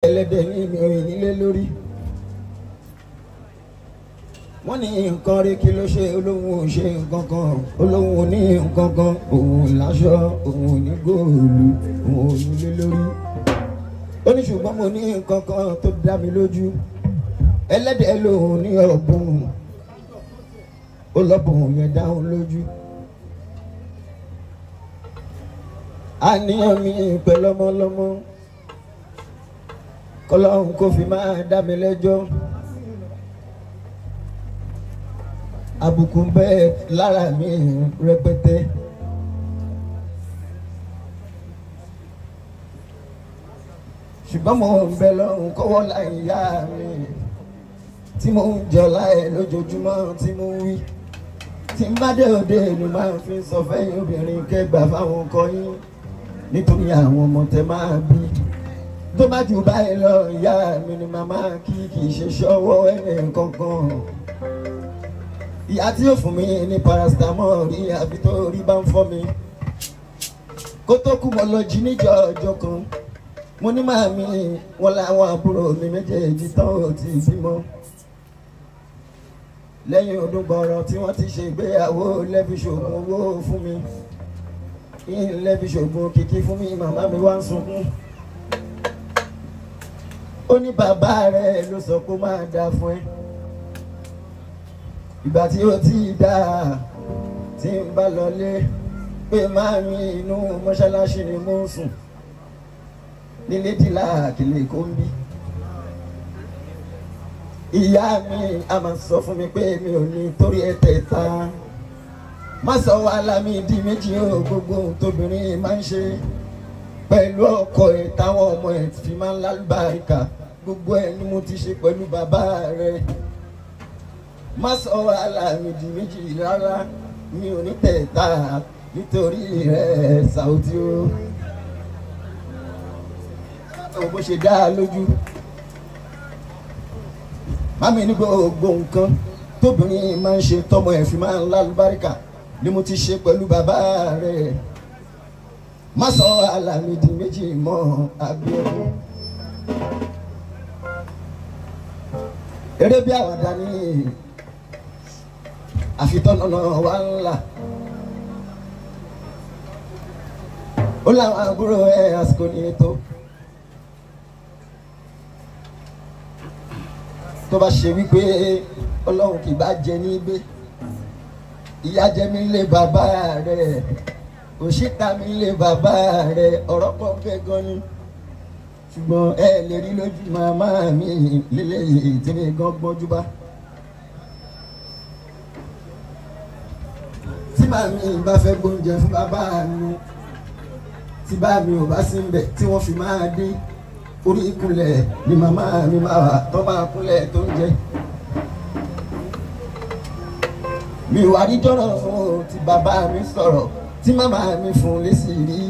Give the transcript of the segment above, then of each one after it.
ẹlẹ́dẹ̀ ní mi ò nílé lórí. wọ́n ní nǹkan rí kí ló ṣe olóhùn ò ṣe nǹkan kan olóhùn ò ní nǹkan kan òun láṣọ òun ní góòlù òun ò nílé lórí. ó ní ṣùgbọ́n mo ní nǹkan kan tó dá mi lójú ẹlẹ́dẹ̀ lòun ní ọ̀bùn ó lọ́bùn yẹn dáhùn lójú. àníyàn mi pẹ̀lú ọmọlọ́mọ kọ́lọ́hún kò fi máa dá mi lẹ́jọ́ àbùkù bẹ́ẹ̀ lára mi rẹpẹtẹ. ṣùgbọ́n mo ń bẹ lọ́hùn kọ́wọ́ láì yá mi tí mo ń jọ láì lójoojúmọ́ tí mo ń wí tí n bá dé òde ni máa fi sọ fẹ́yìn obìnrin kẹgbà fáwọn ọkọ yín nítorí àwọn ọmọ tẹ máa bí tó bá jù báyìí lọ ìyá mi ni màmá kì í ṣe ṣọwọ́ ẹnì kankan. ìyá tí yóò fún mi ní paracetamol rí àbí tó rí bá ń fọ́ mi kó tó kú mo lọ jí níjọ́ ọjọ́ kan mo ní màmí wọn làwọn àbúrò mi méjèèjì tán ò tí ì bímọ. lẹ́yìn ọdún gbọ́rọ̀ tí wọ́n ti ṣe ìgbéyàwó lẹ́bí ṣògùn owó fún mi lẹ́bí ṣògùn kìkì fún mi màmá mi wá ń sunkún. ó ní bàbá rẹ̀ ló sọ pé ó máa dáa fún ẹ ìgbà tí ó ti dáa tí ń bá lọlé pé máa mi inú mọ́ṣáláṣí ni mo ń sùn nílé dìlà kìlẹ̀ kó ń bí. ìyá mi a máa sọ fún mi pé mi ò ní torí ẹ̀tẹ̀ẹ̀ta má sọ wàhálà mi di méjì o gbogbo tóbìnrin máa ń ṣe pẹ̀lú ọkọ ẹ̀ táwọn ọmọ ẹ̀ fi máa ń lálùbáríkà gbogbo ẹ̀ ni mo ti ṣe pẹ̀lú bàbá rẹ̀ má sọ wàhálà mi di méjì rárá mi ò ní tẹ̀ẹ̀ta nítorí rẹ̀ Saoty o bó ṣe dá a lójú. Mami ní gbogbo nǹkan tóbìnrin máa ń ṣe tọmọ ẹ̀ fi máa ń lálùbáríkà ni mo ti ṣe pẹ̀lú bàbá rẹ̀ má sọ wàhálà mi di méjì mọ́ Abíọ́dún. eré bí àwàdà ní àfitọ́nà wa ńlá ó láwọn àbúrò ẹ̀ àsìkò ní ètò tó bá ṣe wípé ọlọ́run kì bá jẹ ní gbé ìyá jẹ mí lé bàbá rẹ̀ òṣìkà mi lé bàbá rẹ̀ ọ̀rọ̀ pọ̀ fẹ́ gan ni ṣùgbọ́n ẹ lè rí lójú màmá mi lélẹ́yìí tí mi gan gbọ́njú bá. tí màmí bá fẹ́ gbóúnjẹ fún bàbá mi tí bá mi ò bá sí ń bẹ̀ tí wọ́n fi máa dé orí ìkúnlẹ̀ ni màmá mi máa wà tó máa kúnlẹ̀ tó ń jẹ. mi ò wá rí jọ́nà fún tí bàbá mi sọ̀rọ̀ tí màmá mi fún lésì rí.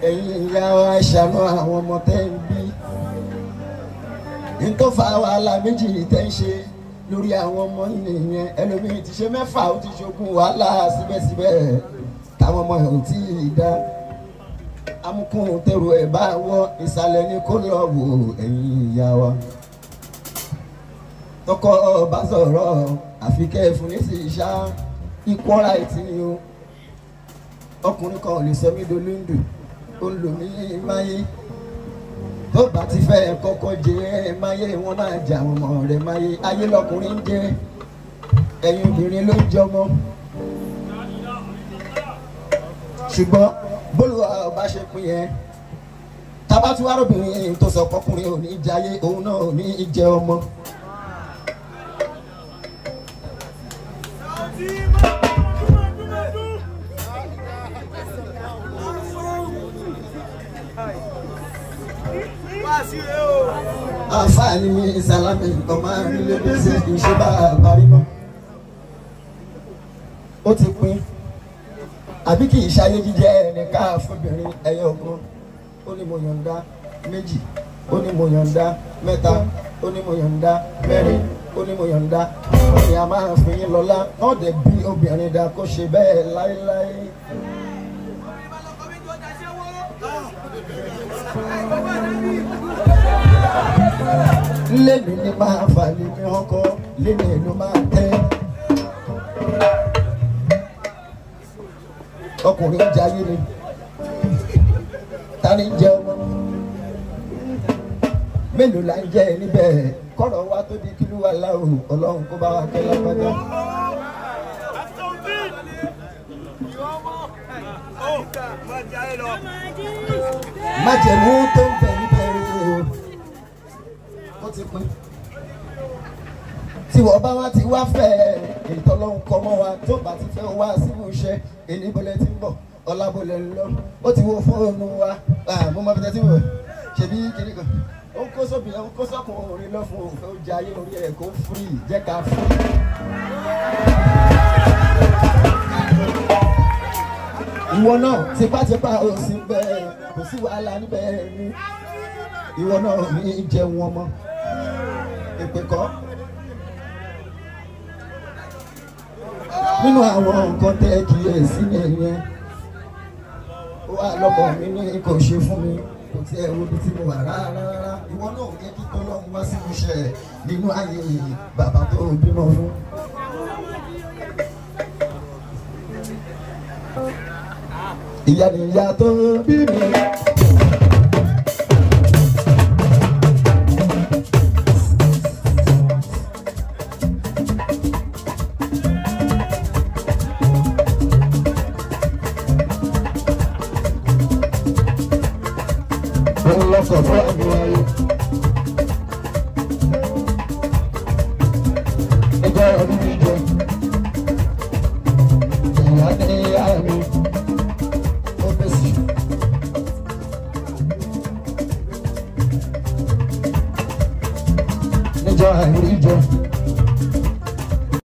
ẹ̀yin ìyá wa ṣàánú àwọn ọmọ tẹ́ ń bí. n tó fa wàhálà méjì tẹ́ ń ṣe lórí àwọn ọmọ nìyẹn ẹlòmíì ti ṣe mẹ́fà ó ti ṣogún wàhálà síbẹ̀síbẹ̀ táwọn ọmọ ẹ̀ ò tí ì dá. amúkún tẹrù ẹ̀ bá wọ ìsàlẹ̀ ni kó lọ wò ẹ̀yin ìyá wa. tọkọ bá sọ̀rọ̀ àfi kẹ́ fún ní sí ṣá ikú ọ̀rá ìtì ni o. ọkùnrin kan ò lè sọ mí dolóńdò ó ń lò mí máyé tó bá ti fẹ́ kọ́kọ́ jẹ máyé wọn máa jẹ àwọn ọmọ rẹ̀ máyé ayé lọkùnrin ń jẹ ẹ̀yin obìnrin ló ń jọmọ. ṣùgbọ́n bólúwa ọba ṣe pín yẹn tabatuwarobìnrin tó sọ pọkùnrin ò ní jayé òun náà ò ní jẹ ọmọ. àǹfààní mi ìsàlámì ọmọ àrílédè ṣe ìṣe bá àbárí mọ́. ó ti pín àbí kì í ṣayé jíjẹ ẹnìkan fúnbìnrin ẹyọ kan ó ní mo yọ̀ǹda méjì ó ní mo yọ̀ǹda mẹ́ta ó ní mo yọ̀ǹda mẹ́rin ó ní mo yọ̀ǹda ni a máa fi yín lọ́lá náà dẹ̀ bí obìnrin dá kó ṣe bẹ́ẹ̀ láéláé. lèmi ní máa fà lèmi ọkọ lèmi ló máa tẹ́. ọkùnrin ń jayé ni ta ni ń jẹ ọmọ mélòó la ń jẹ níbẹ̀ kọ́rọ̀ wa tó di kílú wa láwù ọlọ́run kó bá wa kẹ́ lápájá. májẹ̀mú tó ń bẹ̀ níbẹ̀ rèé o ó ti pín tí wọ́n bá wá ti wá fẹ́ ìtọ́lọ́hún kọ́ mọ́ wa tó bá ti fẹ́ wá sínú iṣẹ́ ènìbọ̀lẹ̀ ti ń bọ̀ ọ̀làbọ̀lẹ̀ ń lọ ó ti wo fóònù wa mo máa fi tẹ́tí wọ̀ ṣèbí kiri kan ó kó sóbì ó kó sọ́kùn orin lọ fún òfin ó jẹ ayé orí ẹ̀ kó fúrì jẹ́ ká fúrì. ìwọ náà tipátipá ò sí bẹ́ẹ̀ kò sí wàhálà níbẹ̀ ni ìwọ náà ní jẹun ọmọ ìpè kọ́. nínú àwọn nǹkan tẹ́ kíyèsí nìyẹn ó wà lọ́kọ mi ní kò ṣe fún mi kò tí ẹ wo ibi tí mo wà rárá ìwọ náà jẹ́ kí tọ́lọ́run wá sínú iṣẹ́ nínú ayé bàbá tó bímọ fún. ìyá ni ìyá tó bí mi. Lọ́kọ̀ fún ẹ̀mí ayé. Ẹjọ́ ọdún mi jẹ. Ìyá ní ìyá mi. Ó bẹ̀sì. Níjọ́ àìrí jẹ.